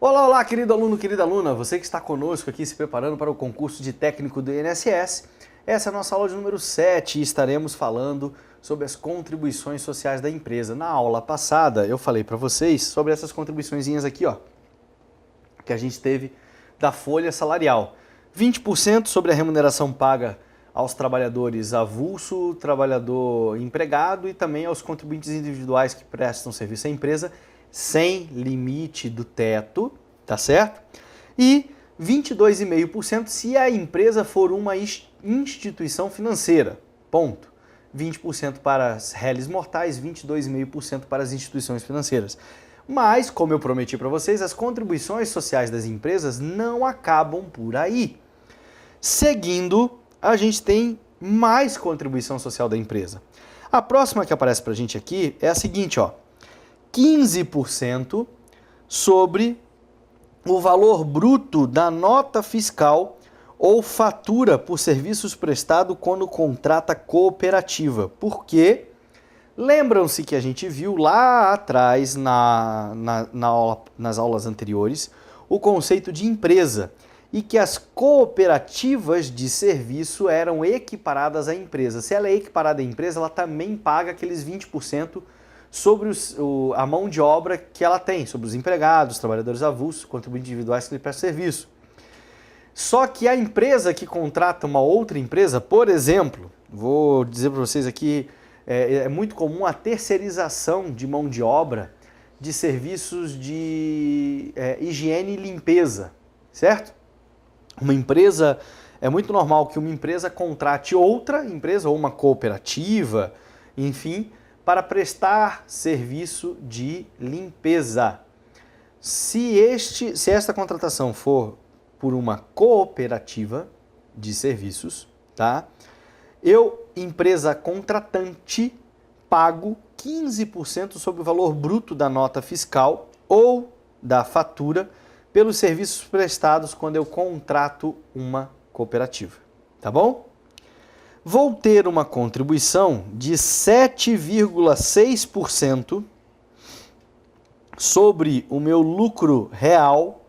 Olá, olá, querido aluno, querida aluna, você que está conosco aqui se preparando para o concurso de técnico do INSS. Essa é a nossa aula de número 7 e estaremos falando sobre as contribuições sociais da empresa. Na aula passada eu falei para vocês sobre essas contribuiçõezinhas aqui, ó, que a gente teve da folha salarial. 20% sobre a remuneração paga aos trabalhadores avulso, trabalhador empregado e também aos contribuintes individuais que prestam serviço à empresa, sem limite do teto, tá certo? E 22,5% se a empresa for uma instituição financeira, ponto. 20% para as réis mortais, 22,5% para as instituições financeiras. Mas, como eu prometi para vocês, as contribuições sociais das empresas não acabam por aí. Seguindo, a gente tem mais contribuição social da empresa. A próxima que aparece para a gente aqui é a seguinte, ó. 15% sobre o valor bruto da nota fiscal ou fatura por serviços prestados quando contrata cooperativa. Porque lembram-se que a gente viu lá atrás, nas aulas anteriores, o conceito de empresa e que as cooperativas de serviço eram equiparadas à empresa. Se ela é equiparada à empresa, ela também paga aqueles 20% sobre a mão de obra que ela tem, sobre os empregados, trabalhadores avulsos, contribuintes individuais que lhe prestam serviço. Só que a empresa que contrata uma outra empresa, por exemplo, vou dizer para vocês aqui, é muito comum a terceirização de mão de obra de serviços de higiene e limpeza, certo? É muito normal que uma empresa contrate outra empresa ou uma cooperativa, enfim, para prestar serviço de limpeza. Se esta contratação for por uma cooperativa de serviços, tá? Eu, empresa contratante, pago 15% sobre o valor bruto da nota fiscal ou da fatura pelos serviços prestados quando eu contrato uma cooperativa, tá bom? Vou ter uma contribuição de 7,6% sobre o meu lucro real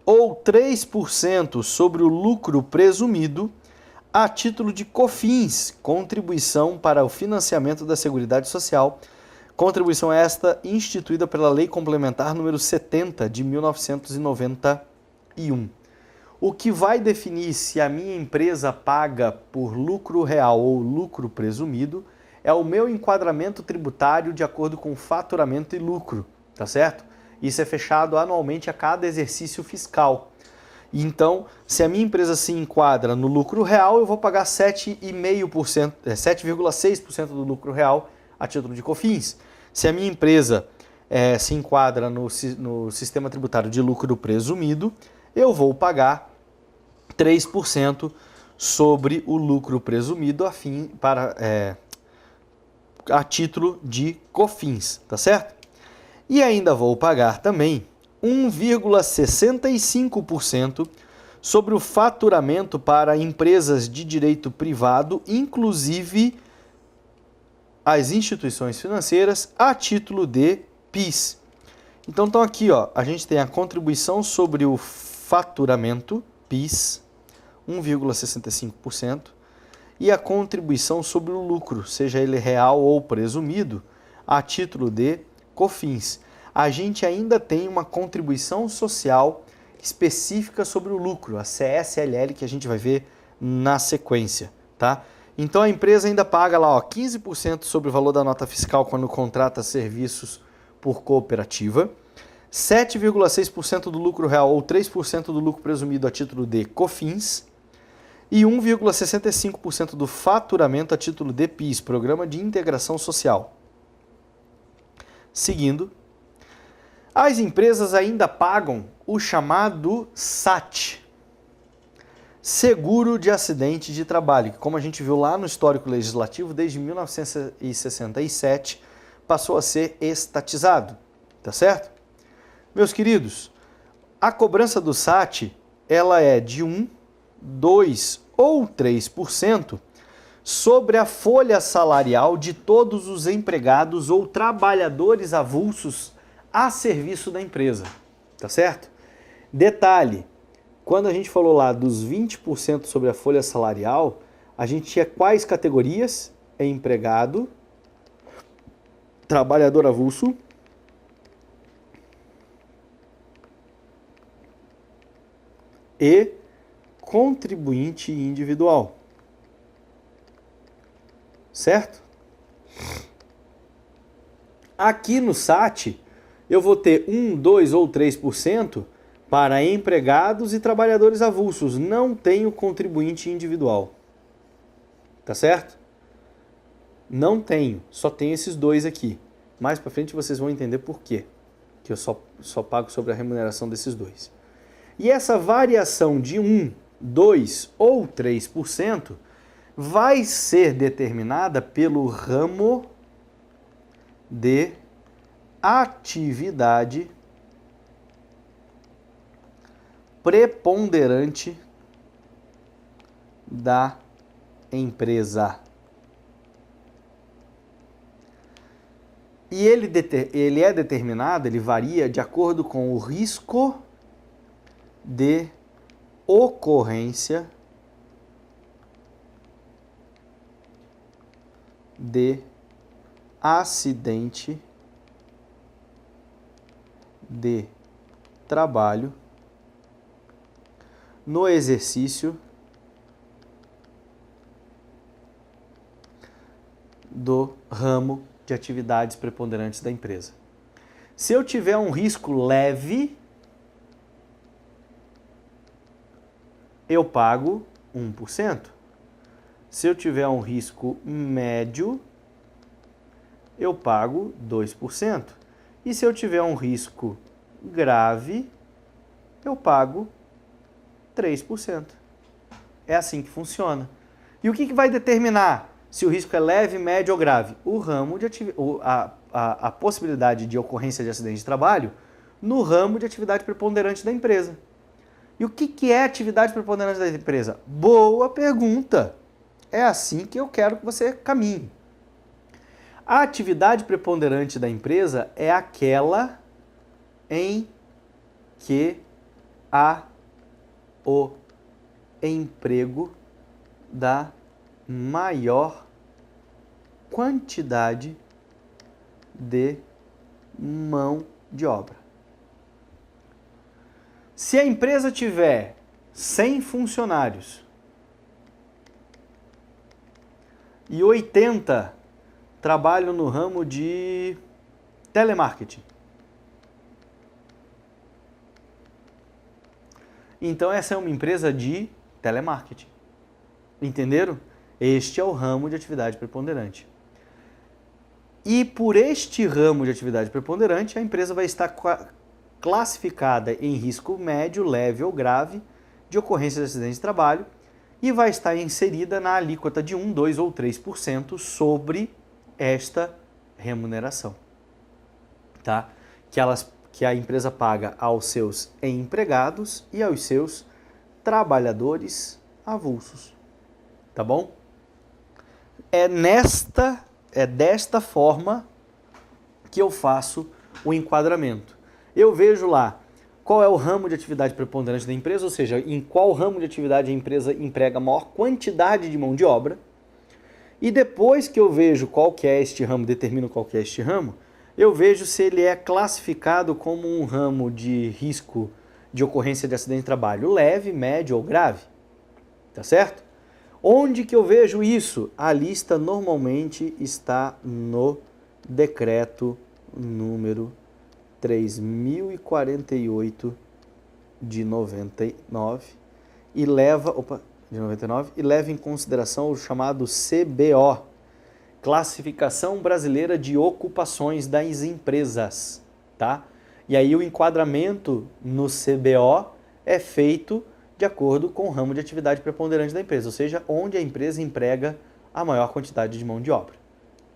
ou 3% sobre o lucro presumido a título de COFINS, contribuição para o financiamento da Seguridade Social, contribuição esta instituída pela Lei Complementar número 70 de 1991. O que vai definir se a minha empresa paga por lucro real ou lucro presumido é o meu enquadramento tributário de acordo com faturamento e lucro, tá certo? Isso é fechado anualmente a cada exercício fiscal. Então, se a minha empresa se enquadra no lucro real, eu vou pagar 7,6% do lucro real a título de COFINS. Se a minha empresa se enquadra no sistema tributário de lucro presumido, eu vou pagar 3% sobre o lucro presumido a título de COFINS, tá certo? E ainda vou pagar também 1,65% sobre o faturamento para empresas de direito privado, inclusive as instituições financeiras, a título de PIS. Então, aqui, ó, a gente tem a contribuição sobre o faturamento, PIS, 1,65%, e a contribuição sobre o lucro, seja ele real ou presumido, a título de COFINS. A gente ainda tem uma contribuição social específica sobre o lucro, a CSLL, que a gente vai ver na sequência, tá? Então a empresa ainda paga lá, ó, 15% sobre o valor da nota fiscal quando contrata serviços por cooperativa, 7,6% do lucro real ou 3% do lucro presumido a título de COFINS e 1,65% do faturamento a título de PIS, Programa de Integração Social. Seguindo, as empresas ainda pagam o chamado SAT, Seguro de Acidente de Trabalho, que, como a gente viu lá no histórico legislativo, desde 1967 passou a ser estatizado, tá certo? Meus queridos, a cobrança do SAT, ela é de 1, 2 ou 3% sobre a folha salarial de todos os empregados ou trabalhadores avulsos a serviço da empresa. tá certo? Detalhe, quando a gente falou lá dos 20% sobre a folha salarial, a gente tinha quais categorias? Empregado, trabalhador avulso, e contribuinte individual. Certo? Aqui no SAT, eu vou ter 1, 2 ou 3% para empregados e trabalhadores avulsos. Não tenho contribuinte individual. Tá certo? Não tenho. Só tenho esses dois aqui. Mais para frente vocês vão entender por quê. Que eu só pago sobre a remuneração desses dois. E essa variação de 1, 2 ou 3% vai ser determinada pelo ramo de atividade preponderante da empresa. E ele é determinado, ele varia de acordo com o risco de ocorrência de acidente de trabalho no exercício do ramo de atividades preponderantes da empresa. Se eu tiver um risco leve, eu pago 1%. Se eu tiver um risco médio, eu pago 2%. E se eu tiver um risco grave, eu pago 3%. É assim que funciona. E o que vai determinar se o risco é leve, médio ou grave? O ramo de a possibilidade de ocorrência de acidente de trabalho no ramo de atividade preponderante da empresa. E o que é atividade preponderante da empresa? Boa pergunta! É assim que eu quero que você caminhe. A atividade preponderante da empresa é aquela em que há o emprego da maior quantidade de mão de obra. Se a empresa tiver 100 funcionários e 80 trabalham no ramo de telemarketing, então essa é uma empresa de telemarketing. Entenderam? Este é o ramo de atividade preponderante. E por este ramo de atividade preponderante, a empresa vai estar classificada em risco médio, leve ou grave de ocorrência de acidente de trabalho e vai estar inserida na alíquota de 1, 2 ou 3% sobre esta remuneração, tá? Que a empresa paga aos seus empregados e aos seus trabalhadores avulsos, tá bom? É desta forma que eu faço o enquadramento. Eu vejo lá qual é o ramo de atividade preponderante da empresa, ou seja, em qual ramo de atividade a empresa emprega a maior quantidade de mão de obra. E depois que eu vejo qual que é este ramo, determino qual que é este ramo, eu vejo se ele é classificado como um ramo de risco de ocorrência de acidente de trabalho leve, médio ou grave. Tá certo? Onde que eu vejo isso? A lista normalmente está no decreto número 3048 de 99 e leva em consideração o chamado CBO, Classificação Brasileira de Ocupações das Empresas, tá? E aí o enquadramento no CBO é feito de acordo com o ramo de atividade preponderante da empresa, ou seja, onde a empresa emprega a maior quantidade de mão de obra.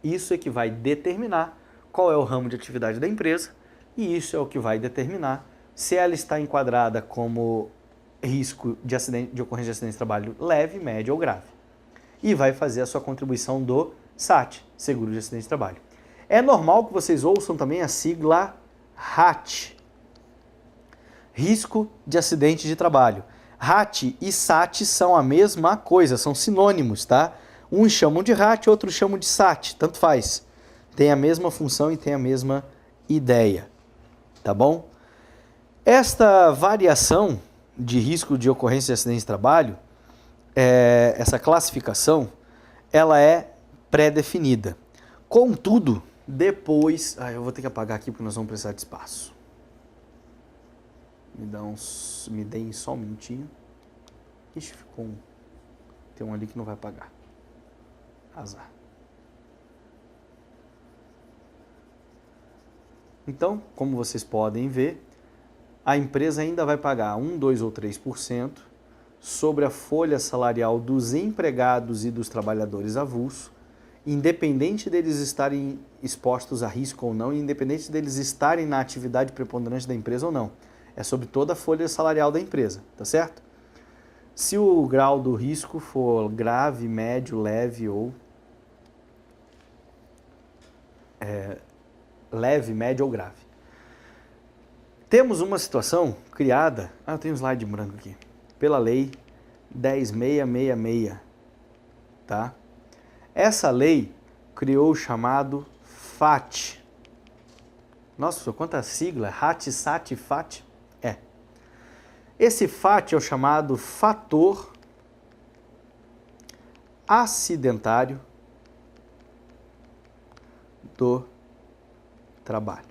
Isso é que vai determinar qual é o ramo de atividade da empresa e isso é o que vai determinar se ela está enquadrada como risco de ocorrência de acidente de trabalho leve, médio ou grave. E vai fazer a sua contribuição do SAT, Seguro de Acidente de Trabalho. É normal que vocês ouçam também a sigla RAT. risco de acidente de trabalho. RAT e SAT são a mesma coisa, são sinônimos, tá? Uns chamam de RAT, outros chamam de SAT, tanto faz. Tem a mesma função e tem a mesma ideia, tá bom? Esta variação de risco de ocorrência de acidente de trabalho, essa classificação, ela é pré-definida. Contudo, depois... eu vou ter que apagar aqui porque nós vamos precisar de espaço. Me deem só um minutinho. Ixi, ficou um... Tem um ali que não vai apagar. Azar. Então, como vocês podem ver, a empresa ainda vai pagar 1, 2 ou 3% sobre a folha salarial dos empregados e dos trabalhadores avulso, independente deles estarem expostos a risco ou não, independente deles estarem na atividade preponderante da empresa ou não. É sobre toda a folha salarial da empresa, tá certo? Se o grau do risco for grave, médio, leve ou... leve, médio ou grave. Temos uma situação criada... eu tenho um slide em branco aqui. Pela lei 10.666, tá? Essa lei criou o chamado FAT. Nossa, quanta sigla! RAT, SAT, FAT. Esse FAT é o chamado fator acidentário do trabalho.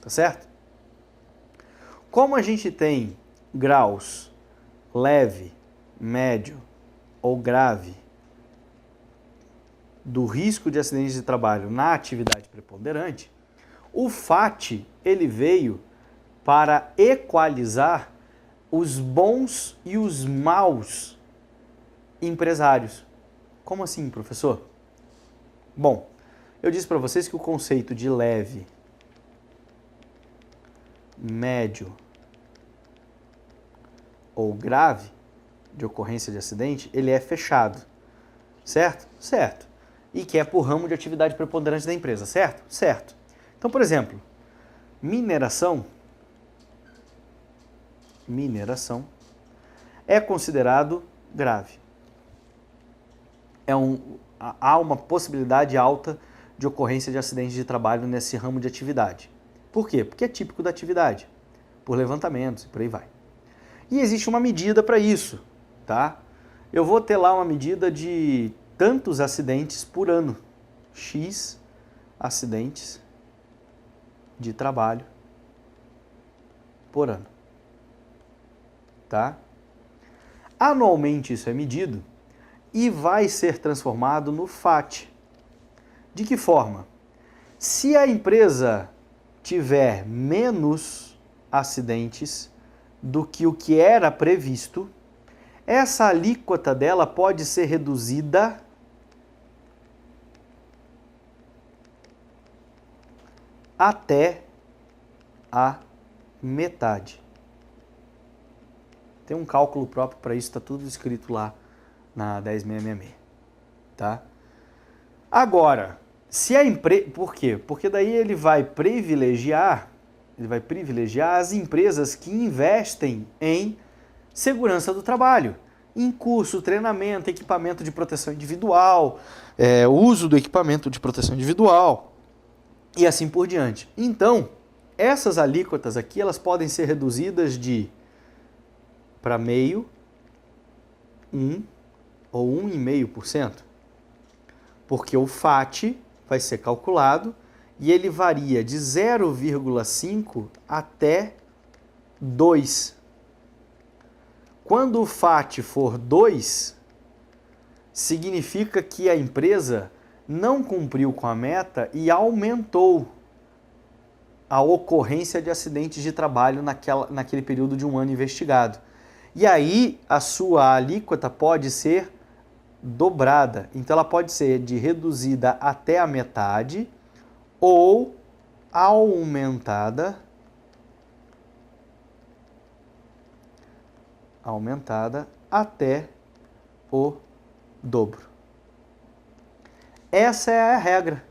Tá certo? Como a gente tem graus leve, médio ou grave do risco de acidente de trabalho na atividade preponderante, o FAT ele veio para equalizar os bons e os maus empresários. Como assim, professor? Bom, eu disse para vocês que o conceito de leve, médio ou grave de ocorrência de acidente, ele é fechado, certo? Certo. E que é por ramo de atividade preponderante da empresa, certo? Certo. Então, por exemplo, mineração é considerado grave. Há uma possibilidade alta de ocorrência de acidente de trabalho nesse ramo de atividade. Por quê? Porque é típico da atividade, por levantamentos e por aí vai. E existe uma medida para isso, tá? Eu vou ter lá uma medida de tantos acidentes por ano, X acidentes de trabalho por ano. Tá? Anualmente isso é medido e vai ser transformado no FAT. De que forma? Se a empresa tiver menos acidentes do que o que era previsto, essa alíquota dela pode ser reduzida até a metade. Tem um cálculo próprio para isso, está tudo escrito lá na 10.666, tá? Agora, se a empresa... Por quê? Porque daí ele vai privilegiar as empresas que investem em segurança do trabalho, em curso, treinamento, equipamento de proteção individual, uso do equipamento de proteção individual e assim por diante. Então, essas alíquotas aqui, elas podem ser reduzidas para meio, 1 ou 1,5%, porque o FAT vai ser calculado e ele varia de 0,5 até 2. Quando o FAT for 2, significa que a empresa não cumpriu com a meta e aumentou a ocorrência de acidentes de trabalho naquele período de um ano investigado. E aí a sua alíquota pode ser dobrada. Então ela pode ser reduzida até a metade ou aumentada até o dobro. Essa é a regra.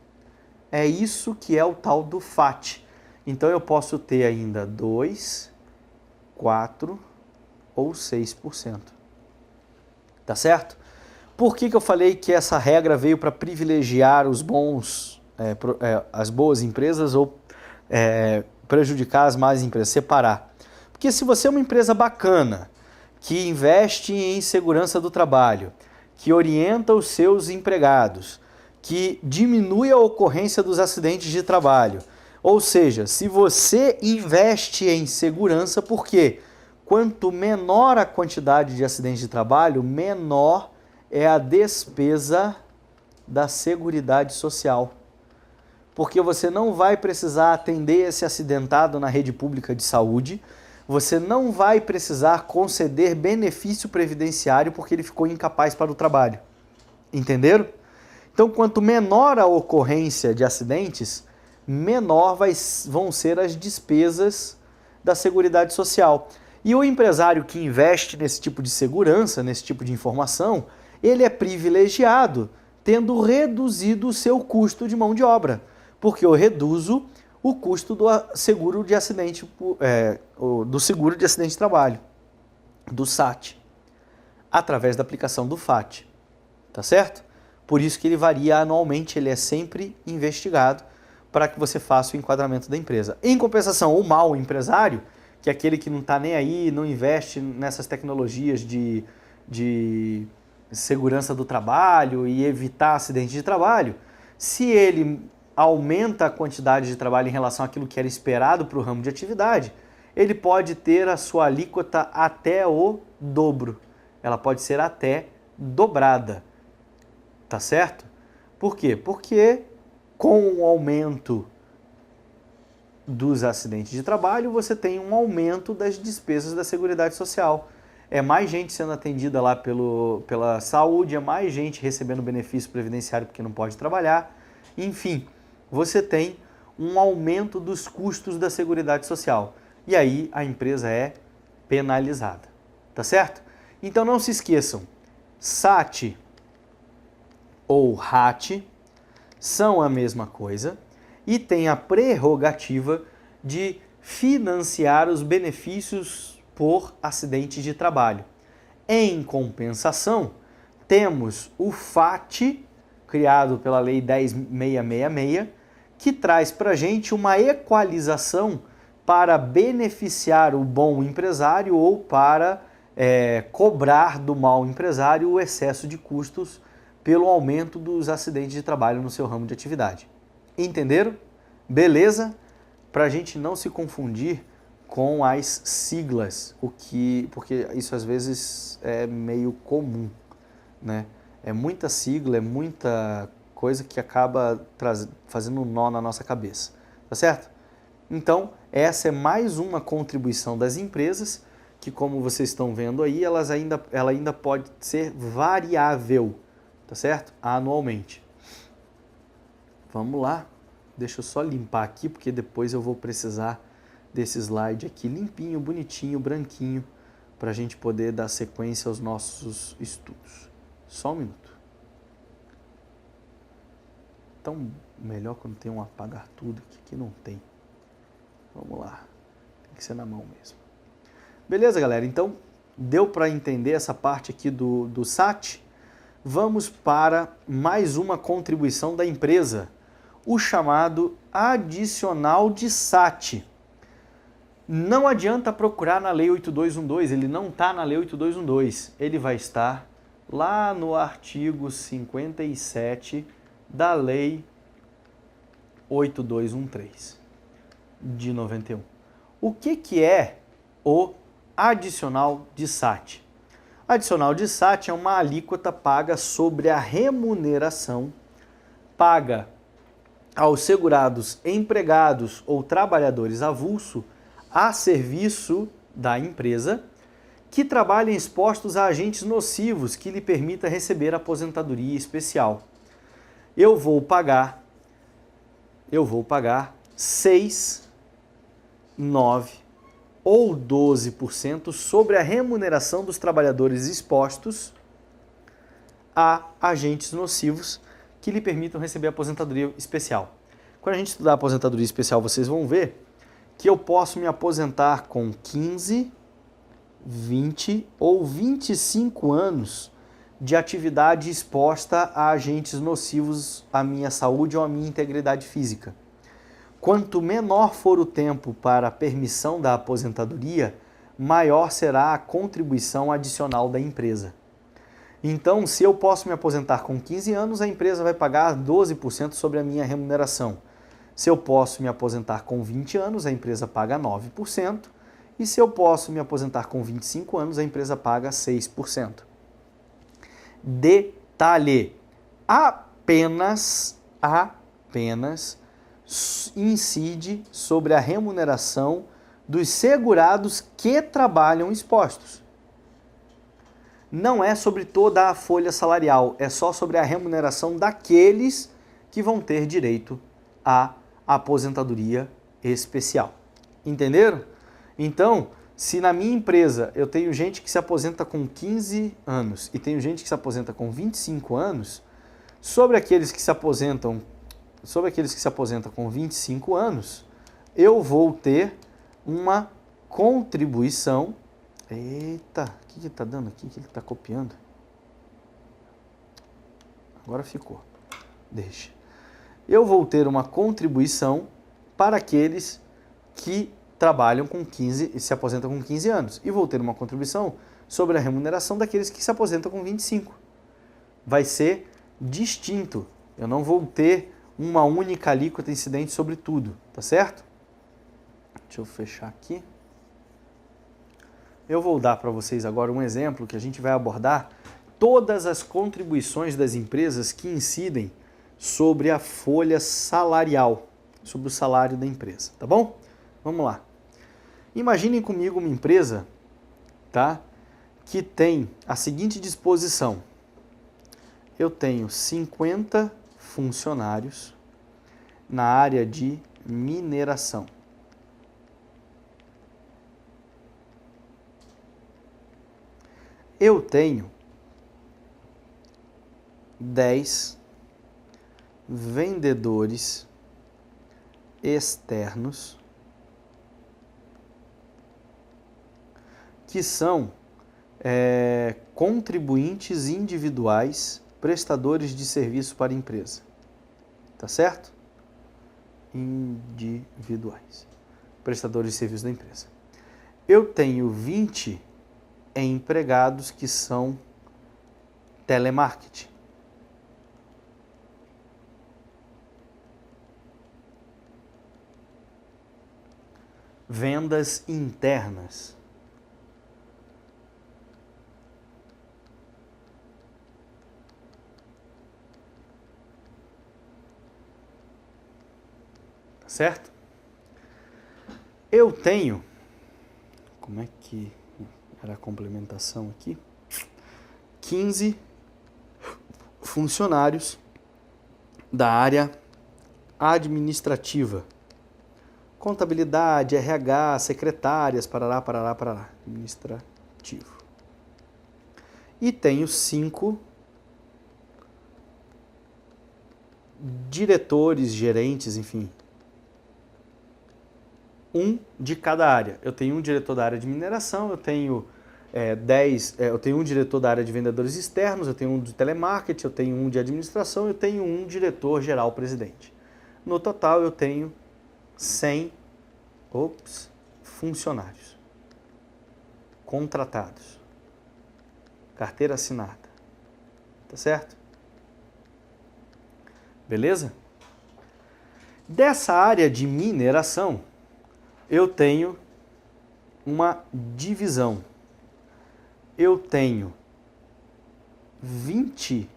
É isso que é o tal do FAT. Então eu posso ter ainda 2, 4 ou 6%. Tá certo? Por que eu falei que essa regra veio para privilegiar os bons, as boas empresas ou prejudicar as más empresas, separar? Porque se você é uma empresa bacana, que investe em segurança do trabalho, que orienta os seus empregados, que diminui a ocorrência dos acidentes de trabalho, ou seja, se você investe em segurança, por quê? Quanto menor a quantidade de acidentes de trabalho, menor é a despesa da Seguridade Social. Porque você não vai precisar atender esse acidentado na rede pública de saúde, você não vai precisar conceder benefício previdenciário porque ele ficou incapaz para o trabalho. Entenderam? Então, quanto menor a ocorrência de acidentes, menor vão ser as despesas da Seguridade Social. E o empresário que investe nesse tipo de segurança, nesse tipo de informação, ele é privilegiado, tendo reduzido o seu custo de mão de obra, porque eu reduzo o custo do seguro de acidente, do seguro de acidente de trabalho, do SAT, através da aplicação do FAT, tá certo? Por isso que ele varia anualmente, ele é sempre investigado para que você faça o enquadramento da empresa. Em compensação, o mau empresário, que é aquele que não está nem aí, não investe nessas tecnologias de segurança do trabalho e evitar acidente de trabalho, se ele aumenta a quantidade de trabalho em relação àquilo que era esperado para o ramo de atividade, ele pode ter a sua alíquota até o dobro. Ela pode ser até dobrada. Tá certo? Por quê? Porque com o aumento dos acidentes de trabalho, você tem um aumento das despesas da Seguridade Social. É mais gente sendo atendida lá pela saúde, é mais gente recebendo benefício previdenciário porque não pode trabalhar. Enfim, você tem um aumento dos custos da Seguridade Social. E aí a empresa é penalizada. Tá certo? Então não se esqueçam, SAT ou RAT são a mesma coisa e têm a prerrogativa de financiar os benefícios por acidente de trabalho. Em compensação, temos o FAT, criado pela Lei 10.666, que traz para a gente uma equalização para beneficiar o bom empresário ou para cobrar do mau empresário o excesso de custos pelo aumento dos acidentes de trabalho no seu ramo de atividade. Entenderam? Beleza? Para a gente não se confundir com as siglas, porque isso às vezes é meio comum, né? É muita sigla, é muita coisa que acaba fazendo um nó na nossa cabeça, tá certo? Então, essa é mais uma contribuição das empresas que, como vocês estão vendo aí, ela ainda pode ser variável, tá certo? Anualmente. Vamos lá. Deixa eu só limpar aqui, porque depois eu vou precisar desse slide aqui limpinho, bonitinho, branquinho, para a gente poder dar sequência aos nossos estudos. Só um minuto. Então, melhor quando tem um apagar tudo, que aqui não tem. Vamos lá. Tem que ser na mão mesmo. Beleza, galera? Então, deu para entender essa parte aqui do SAT? Vamos para mais uma contribuição da empresa, o chamado adicional de SAT. Não adianta procurar na Lei 8212, ele não está na Lei 8212, ele vai estar lá no artigo 57 da Lei 8213 de 91. O que é o adicional de SAT? Adicional de SAT é uma alíquota paga sobre a remuneração paga aos segurados empregados ou trabalhadores avulso a serviço da empresa que trabalhem expostos a agentes nocivos que lhe permita receber aposentadoria especial. Eu vou pagar 6, 9 ou 12% sobre a remuneração dos trabalhadores expostos a agentes nocivos que lhe permitam receber aposentadoria especial. Quando a gente estudar aposentadoria especial, vocês vão ver que eu posso me aposentar com 15, 20 ou 25 anos de atividade exposta a agentes nocivos à minha saúde ou à minha integridade física. Quanto menor for o tempo para a permissão da aposentadoria, maior será a contribuição adicional da empresa. Então, se eu posso me aposentar com 15 anos, a empresa vai pagar 12% sobre a minha remuneração. Se eu posso me aposentar com 20 anos, a empresa paga 9%. E se eu posso me aposentar com 25 anos, a empresa paga 6%. Detalhe, apenas incide sobre a remuneração dos segurados que trabalham expostos. Não é sobre toda a folha salarial, é só sobre a remuneração daqueles que vão ter direito à aposentadoria especial. Entenderam? Então, se na minha empresa eu tenho gente que se aposenta com 15 anos e tenho gente que se aposenta com 25 anos, sobre aqueles que se aposentam com 25 anos, eu vou ter uma contribuição. Eita, o que está dando aqui? O que ele está copiando? Agora ficou. Deixa. Eu vou ter uma contribuição para aqueles que trabalham com 15 e se aposentam com 15 anos. E vou ter uma contribuição sobre a remuneração daqueles que se aposentam com 25. Vai ser distinto. Eu não vou ter uma única alíquota incidente sobre tudo, tá certo? Deixa eu fechar aqui. Eu vou dar para vocês agora um exemplo que a gente vai abordar todas as contribuições das empresas que incidem sobre a folha salarial, sobre o salário da empresa, tá bom? Vamos lá. Imaginem comigo uma empresa, tá, que tem a seguinte disposição. Eu tenho 50 funcionários na área de mineração. Eu tenho 10 vendedores externos que são contribuintes individuais, prestadores de serviço para a empresa. Tá certo? Individuais, prestadores de serviço da empresa. Eu tenho 20 empregados que são telemarketing. Vendas internas. Certo? Eu tenho, como é que era a complementação aqui? 15 funcionários da área administrativa. Contabilidade, RH, secretárias, parará, administrativo. E tenho 5 diretores, gerentes, enfim. Um de cada área. Eu tenho um diretor da área de mineração, eu tenho eu tenho um diretor da área de vendedores externos, eu tenho um de telemarketing, eu tenho um de administração, eu tenho um diretor geral presidente. No total eu tenho 100 funcionários contratados, carteira assinada, tá certo? Beleza? Dessa área de mineração, eu tenho uma divisão. Eu tenho 20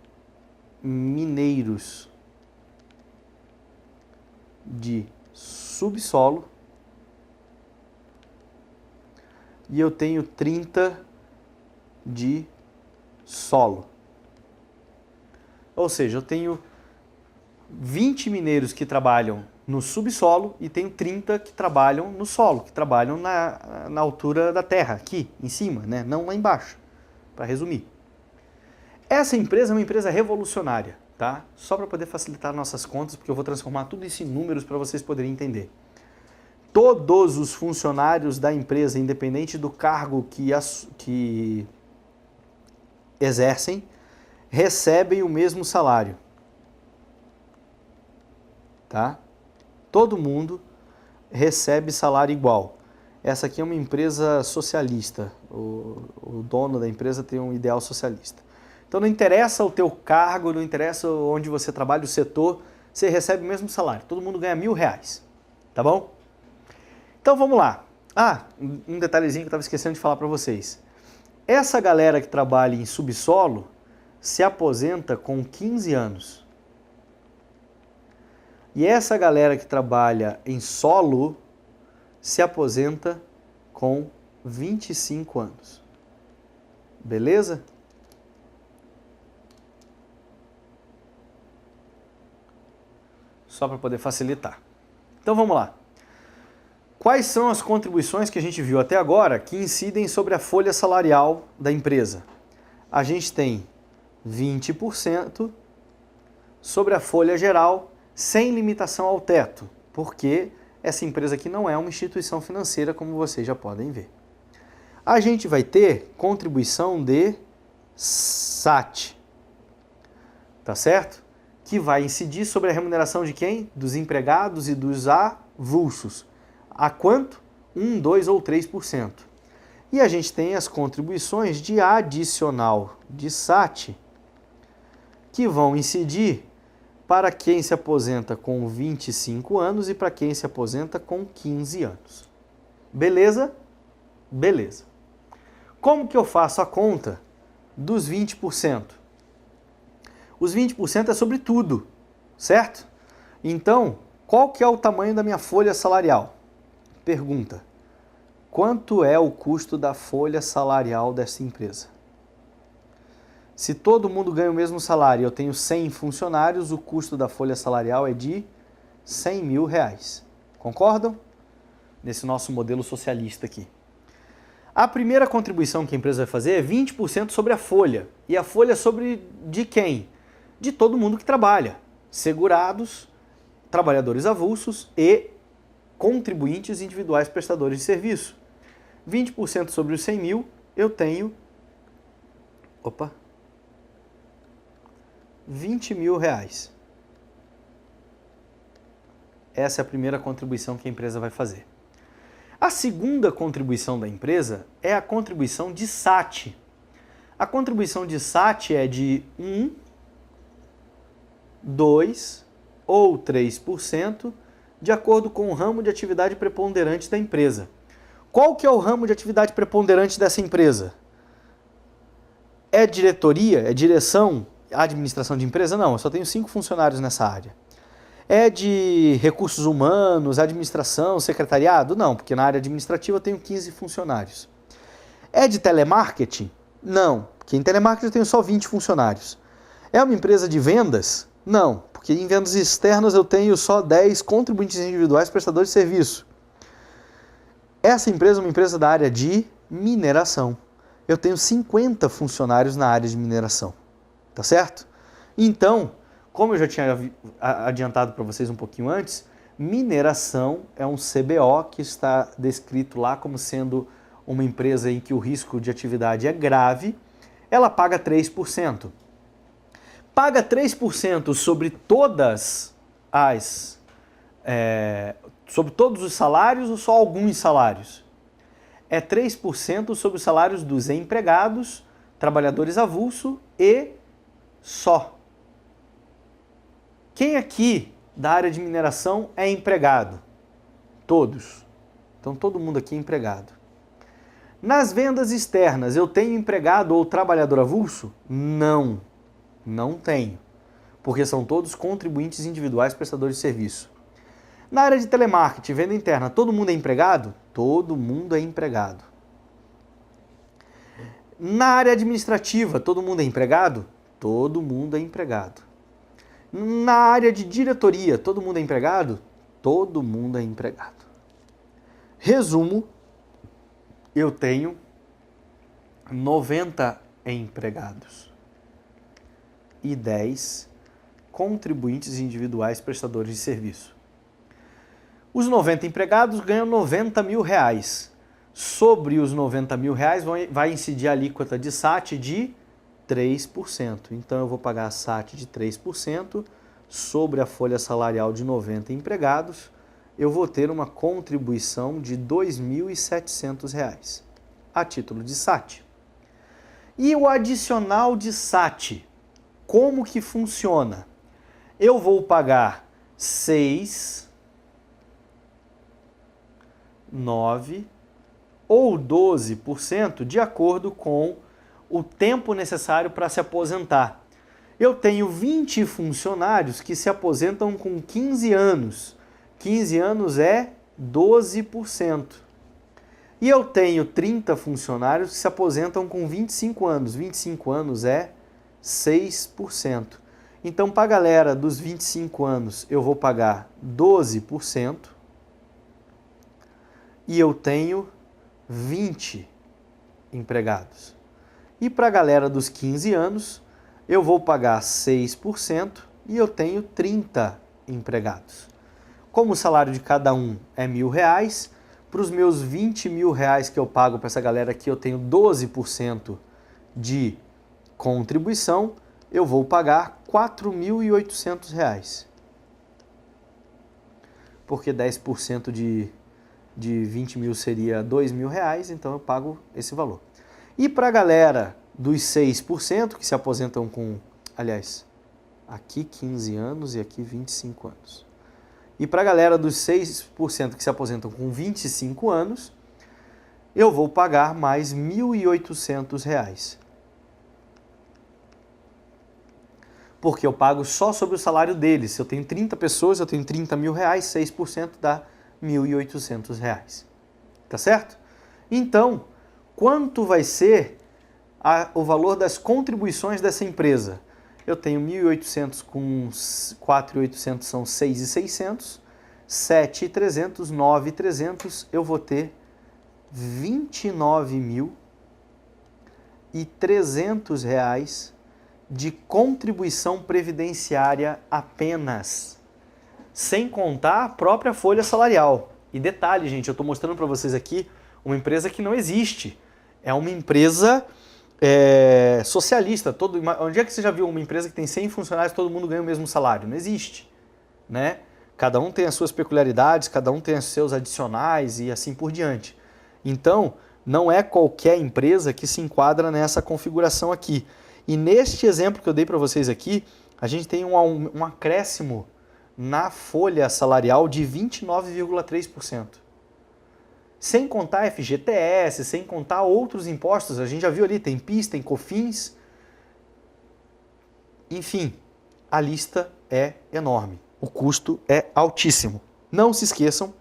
mineiros de subsolo e eu tenho 30 de solo. Ou seja, eu tenho 20 mineiros que trabalham no subsolo e tenho 30 que trabalham no solo, que trabalham na altura da terra, aqui em cima, né? Não lá embaixo, para resumir. Essa empresa é uma empresa revolucionária, tá? Só para poder facilitar nossas contas, porque eu vou transformar tudo isso em números para vocês poderem entender. todos os funcionários da empresa, independente do cargo que exercem, recebem o mesmo salário. Tá? Todo mundo recebe salário igual. Essa aqui é uma empresa socialista. O dono da empresa tem um ideal socialista. Então não interessa o teu cargo, não interessa onde você trabalha, o setor, você recebe o mesmo salário. Todo mundo ganha R$1.000, tá bom? Então vamos lá. Um detalhezinho que eu estava esquecendo de falar para vocês. Essa galera que trabalha em subsolo se aposenta com 15 anos. E essa galera que trabalha em solo se aposenta com 25 anos. Beleza? Só para poder facilitar. Então vamos lá. Quais são as contribuições que a gente viu até agora que incidem sobre a folha salarial da empresa? A gente tem 20% sobre a folha geral, sem limitação ao teto, porque essa empresa aqui não é uma instituição financeira, como vocês já podem ver. A gente vai ter contribuição de SAT, tá certo? Que vai incidir sobre a remuneração de quem? Dos empregados e dos avulsos. A quanto? 1, 2 ou 3%. E a gente tem as contribuições de adicional de SAT, que vão incidir para quem se aposenta com 25 anos e para quem se aposenta com 15 anos. Beleza? Beleza. Como que eu faço a conta dos 20%? Os 20% é sobre tudo, certo? Então, qual que é o tamanho da minha folha salarial? Pergunta: quanto é o custo da folha salarial dessa empresa? Se todo mundo ganha o mesmo salário e eu tenho 100 funcionários, o custo da folha salarial é de R$100.000. Concordam? Nesse nosso modelo socialista aqui. A primeira contribuição que a empresa vai fazer é 20% sobre a folha. E a folha é sobre de quem? De todo mundo que trabalha. Segurados, trabalhadores avulsos e contribuintes individuais prestadores de serviço. 20% sobre os 100 mil, eu tenho R$20.000. Essa é a primeira contribuição que a empresa vai fazer. A segunda contribuição da empresa é a contribuição de SAT. A contribuição de SAT é de 1, 2 ou 3%, de acordo com o ramo de atividade preponderante da empresa. Qual que é o ramo de atividade preponderante dessa empresa? É diretoria? É direção? Administração de empresa? Não, eu só tenho 5 funcionários nessa área. É de recursos humanos, administração, secretariado? Não, porque na área administrativa eu tenho 15 funcionários. É de telemarketing? Não, porque em telemarketing eu tenho só 20 funcionários. É uma empresa de vendas? Não, porque em vendas externas eu tenho só 10 contribuintes individuais prestadores de serviço. Essa empresa é uma empresa da área de mineração. Eu tenho 50 funcionários na área de mineração, tá certo? Então, como eu já tinha adiantado para vocês um pouquinho antes, mineração é um CBO que está descrito lá como sendo uma empresa em que o risco de atividade é grave, ela paga 3%. Paga 3% sobre sobre todos os salários ou só alguns salários? É 3% sobre os salários dos empregados, trabalhadores avulso e só. Quem aqui da área de mineração é empregado? Todos. Então todo mundo aqui é empregado. Nas vendas externas, eu tenho empregado ou trabalhador avulso? Não, não tenho. Porque são todos contribuintes individuais prestadores de serviço. Na área de telemarketing, venda interna, todo mundo é empregado? Todo mundo é empregado. Na área administrativa, todo mundo é empregado? Todo mundo é empregado. Na área de diretoria, todo mundo é empregado? Todo mundo é empregado. Resumo, eu tenho 90 empregados e 10 contribuintes individuais prestadores de serviço. Os 90 empregados ganham 90 mil reais. Sobre os 90 mil reais vai incidir a alíquota de SAT de 3%. Então eu vou pagar a SAT de 3% sobre a folha salarial de 90 empregados. Eu vou ter uma contribuição de R$ 2.700 a título de SAT. E o adicional de SAT, como que funciona? Eu vou pagar 6, 9 ou 12% de acordo com o tempo necessário para se aposentar. Eu tenho 20 funcionários que se aposentam com 15 anos. 15 anos é 12%. E eu tenho 30 funcionários que se aposentam com 25 anos. 25 anos é 6%. Então, para a galera dos 25 anos, eu vou pagar 12%. E eu tenho 20 empregados. E para a galera dos 15 anos, eu vou pagar 6% e eu tenho 30 empregados. Como o salário de cada um é R$1.000, para os meus 20 mil reais que eu pago para essa galera aqui, eu tenho 12% de contribuição, eu vou pagar R$4.800. Porque 10% de 20 mil seria R$2.000, então eu pago esse valor. E para a galera dos 6% que se aposentam com, aliás, aqui 15 anos e aqui 25 anos. E para a galera dos 6% que se aposentam com 25 anos, eu vou pagar mais R$1.800. Porque eu pago só sobre o salário deles. Se eu tenho 30 pessoas, eu tenho 30 mil reais, 6% dá R$1.800. Tá certo? Então, quanto vai ser o valor das contribuições dessa empresa? Eu tenho 1.800 com 4.800 são 6.600, 7.300, 9.300, eu vou ter R$29.300 de contribuição previdenciária apenas, sem contar a própria folha salarial. E detalhe, gente, eu estou mostrando para vocês aqui uma empresa que não existe. É uma empresa socialista. Onde é que você já viu uma empresa que tem 100 funcionários e todo mundo ganha o mesmo salário? Não existe, né? Cada um tem as suas peculiaridades, cada um tem os seus adicionais e assim por diante. Então, não é qualquer empresa que se enquadra nessa configuração aqui. E neste exemplo que eu dei para vocês aqui, a gente tem um acréscimo na folha salarial de 29,3%. Sem contar FGTS, sem contar outros impostos, a gente já viu ali, tem PIS, tem COFINS. Enfim, a lista é enorme, o custo é altíssimo. Não se esqueçam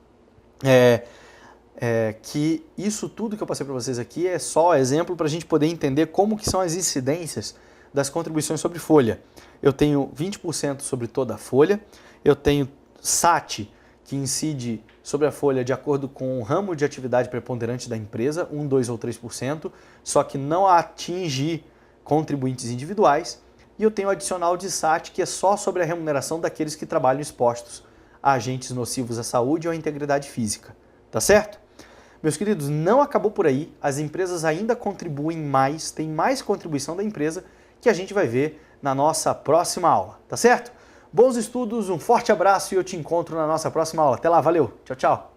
que isso tudo que eu passei para vocês aqui é só exemplo para a gente poder entender como que são as incidências das contribuições sobre folha. Eu tenho 20% sobre toda a folha, eu tenho SAT, que incide sobre a folha de acordo com o ramo de atividade preponderante da empresa, 1, 2 ou 3%, só que não atinge contribuintes individuais. E eu tenho adicional de SAT, que é só sobre a remuneração daqueles que trabalham expostos a agentes nocivos à saúde ou à integridade física. Tá certo? Meus queridos, não acabou por aí. As empresas ainda contribuem mais, tem mais contribuição da empresa, que a gente vai ver na nossa próxima aula. Tá certo? Bons estudos, um forte abraço e eu te encontro na nossa próxima aula. Até lá, valeu, tchau, tchau!